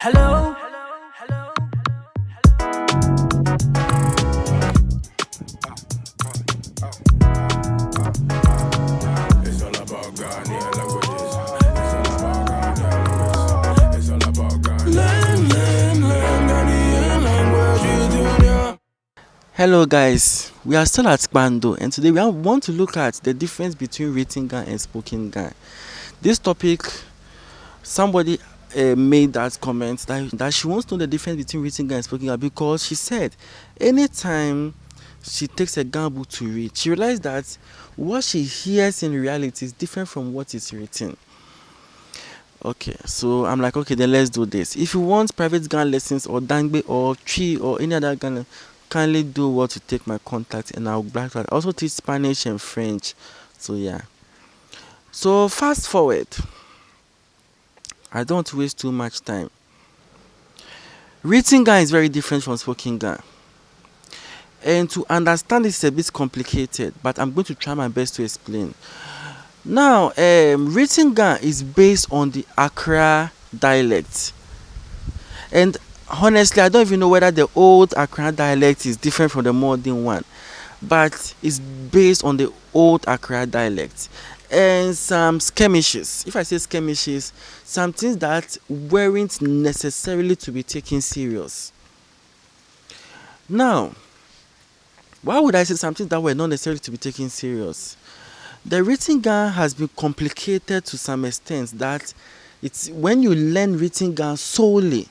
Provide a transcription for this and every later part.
Hello. It's all about Ghanaian languages. It's all about Ghanaian languages. It's all about Ghanaian languages, Junior. Hello guys, we are still at Bando and today we want to look at the difference between written Ga and spoken Ga. This topic, somebody made that comment that she wants to know the difference between written Ga and spoken Ga because she said anytime she takes a Ga book to read, she realized that what she hears in reality is different from what is written. Okay, so I'm like, okay, then let's do this. If you want private Ga lessons or Dagbon or Tree or any other Ga, kindly do what to take my contact and I'll black that. I also teach Spanish and French. So yeah. So fast forward. I don't want to waste too much time. Written Ga is very different from spoken Ga. And to understand this is a bit complicated, but I'm going to try my best to explain. Now, written Ga is based on the Accra dialect. And honestly, I don't even know whether the old Accra dialect is different from the modern one, but it's based on the old Accra dialect. And some skirmishes, if I say skirmishes, some things that weren't necessarily to be taken serious. Now, why would I say something that were not necessarily to be taken serious? The written Ga has been complicated to some extent that it's when you learn written Ga solely,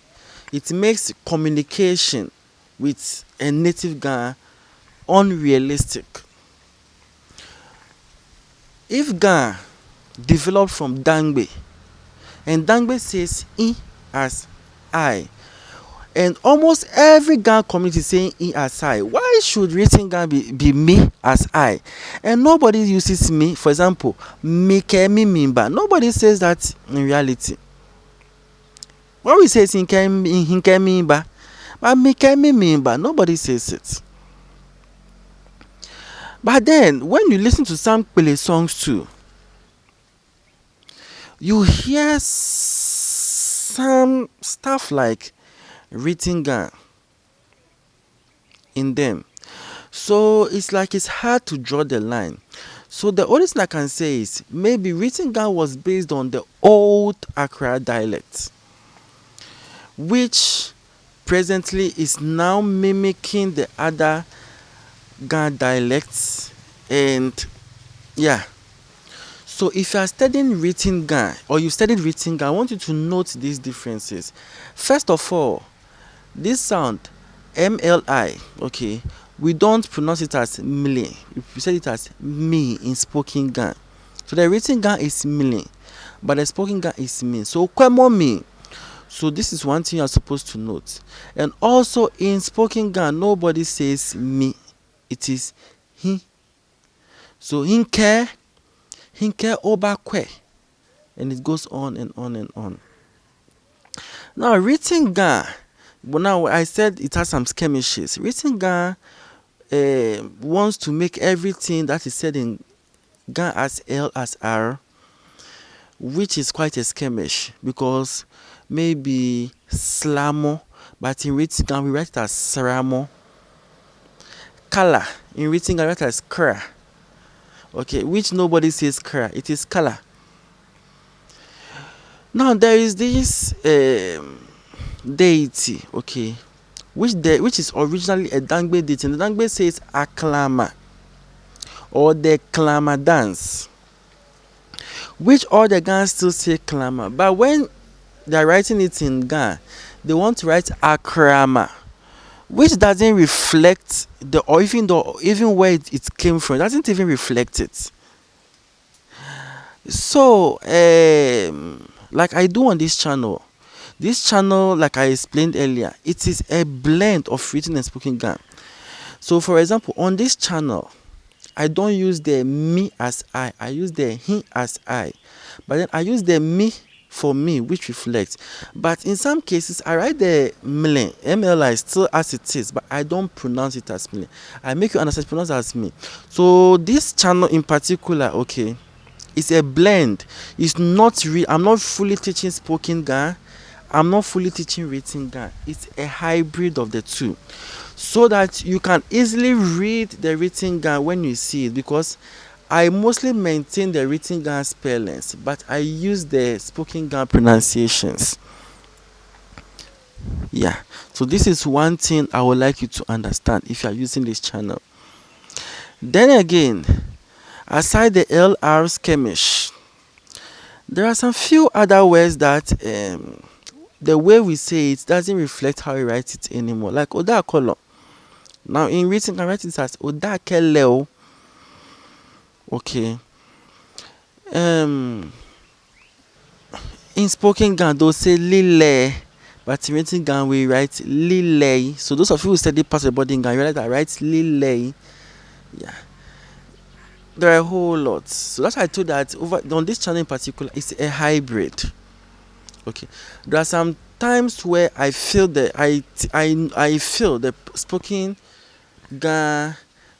it makes communication with a native Ga unrealistic. If Ga developed from Dagbon, and Dagbon says I as I, and almost every Ga community is saying I as I, why should written Ga be me as I? And nobody uses me, for example, me ke mi mimba. Nobody says that in reality. When we say hinke mimba, but me ke mi mimba, nobody says it. But then, when you listen to some Pele songs too, you hear some stuff like written Ga in them. So it's like it's hard to draw the line. So the only thing I can say is maybe written Ga was based on the old Accra dialect, which presently is now mimicking the other Ga dialects. And yeah, so if you are studying written Ga or you studied written Ga, I want you to note these differences. First of all, this sound MLI, okay, we don't pronounce it as mili, we say it as me in spoken Ga. So the written Ga is mili, but the spoken Ga is me. So kwemo me. So this is one thing you're supposed to note. And also in spoken Ga, nobody says me, it is he. So hinke obakwe, and it goes on and on and on. Now written Ga, but now I said it has some skirmishes. Written Ga wants to make everything that is said in Ga as L as R, which is quite a skirmish because maybe slamo, but in written Ga we write it as sramo. Color in written Ga we write it as kra. Okay, which nobody says kra, it is color. Now there is this deity, okay, which is originally a Dagbon deity. And the Dagbon says aklama or the klama dance, which all the Ga still say klama, but when they are writing it in Ga, they want to write akrama, which doesn't reflect the, or even where it came from, doesn't even reflect it. So like I do on this channel, like I explained earlier, it is a blend of written and spoken Ga. So for example, on this channel, I don't use the me as I use the he as I, but then I use the me for me, which reflects. But in some cases, I write the mle, MLI still as it is, but I don't pronounce it as mle. I make you understand, pronounce it as me. So this channel in particular, okay, it's a blend. It's not real. I'm not fully teaching spoken Ga. I'm not fully teaching written Ga. It's a hybrid of the two, so that you can easily read the written Ga when you see it, because I mostly maintain the written Ga spellings, but I use the spoken Ga pronunciations. Yeah, so this is one thing I would like you to understand if you are using this channel. Then again, aside the LR skirmish, there are some few other words that the way we say it doesn't reflect how we write it anymore. Like Odakolo. Now in written, I can write it as Odakeleo. Okay. In spoken Ga, they'll say Lile. But in written Ga, we write Lile. So those of you who study past the body in Ga, you realize that I write Lile. Yeah. There are a whole lot. So that's why I told that over on this channel in particular, it's a hybrid. Okay. There are some times where I feel that I feel the spoken Ga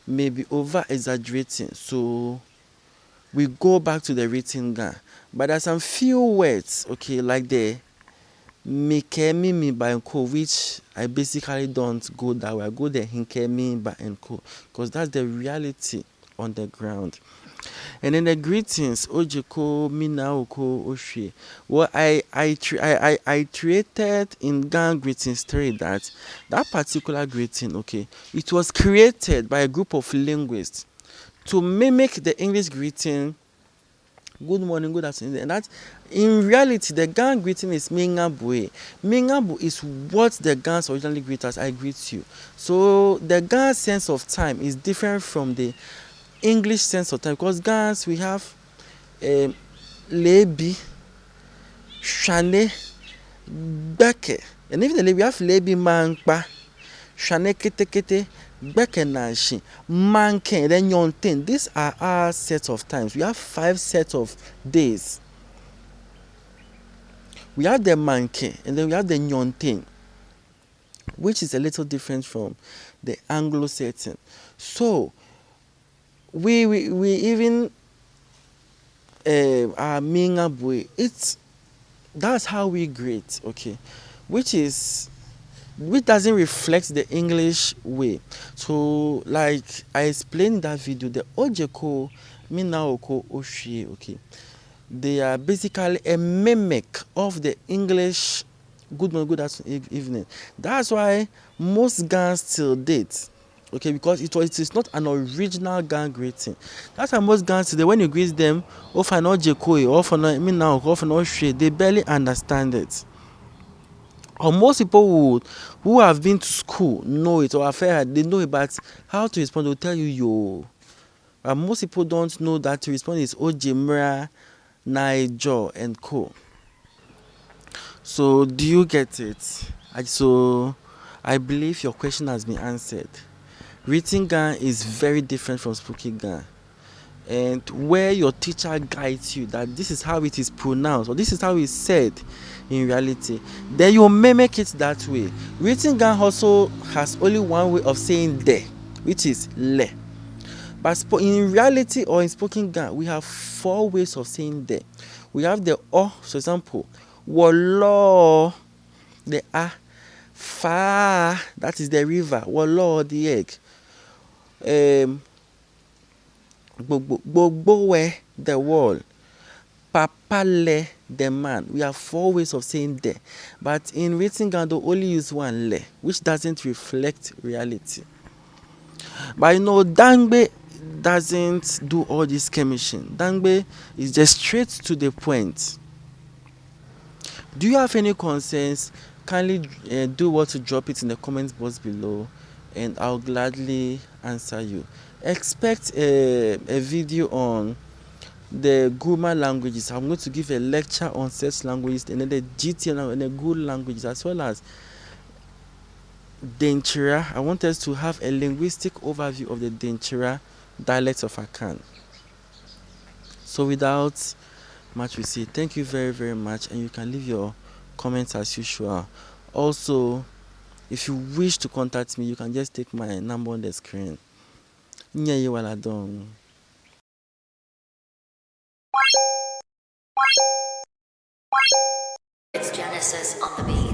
may be over exaggerating. So we go back to the written Ga. But there are some few words, okay, like the Mike Mimi by Nko, which I basically don't go that way. I go the Hinke Mi by Nko, because that's the reality on the ground. And then the greetings, Ojiko, Minaoko, Oshie. Well, I created in Ga greetings theory that particular greeting, okay, it was created by a group of linguists to mimic the English greeting, good morning, good afternoon. And that, in reality, the Ga greeting is Mingabue. Mingabu is what the Gans originally greet us. I greet you. So the Ga sense of time is different from the English sense of time, because Gans we have Lebi, Shane, Beke. And even the Lebi, we have Lebi Mankpa, Shane Kete Kete, Beke Nanshi, Manke, then Yonten. These are our sets of times. We have 5 sets of days. We have the Manke, and then we have the Yonten, which is a little different from the Anglo setting. So we even Mingabwe, that's how we greet, okay, which doesn't reflect the English way. So like I explained in that video, the Ojeko, Minaoko, Oshie, okay, they are basically a mimic of the English good morning, good afternoon, evening. That's why most Gans till date, okay, because it is not an original Ga greeting. That's why most Gans today, when you greet them, often not Jekoi, often not me now, often not Shre, they barely understand it. Or most people who have been to school know it, or affair they know it, but how to respond, they'll tell you yo. And most people don't know that to respond is Ojemra, Naijo, and co. So do you get it? So I believe your question has been answered. Written Ga is very different from spoken Ga. And where your teacher guides you that this is how it is pronounced or this is how it's said in reality, then you mimic it that way. Written Ga also has only one way of saying de, which is le. But in reality or in spoken Ga, we have 4 ways of saying de. We have the o, for example, wolo, the a, fa, that is the river, wolo, the egg. Gbogbowe, the wall. Papale, the man. We have 4 ways of saying de. But in written Ga, they only use one le, which doesn't reflect reality. But you know, Dangbe doesn't do all this skirmishing. Dangbe is just straight to the point. Do you have any concerns? Kindly do what to drop it in the comments box below, and I'll gladly answer you. Expect a video on the Gurma languages. I'm going to give a lecture on such languages, and then the GT and the good languages, as well as Denchira. I want us to have a linguistic overview of the Denchira dialects of Akan. So without much we say, thank you very, very much, and you can leave your comments as usual. Also, if you wish to contact me, you can just take my number on the screen. Nye waladong. It's Genesis. emphasis on the beat.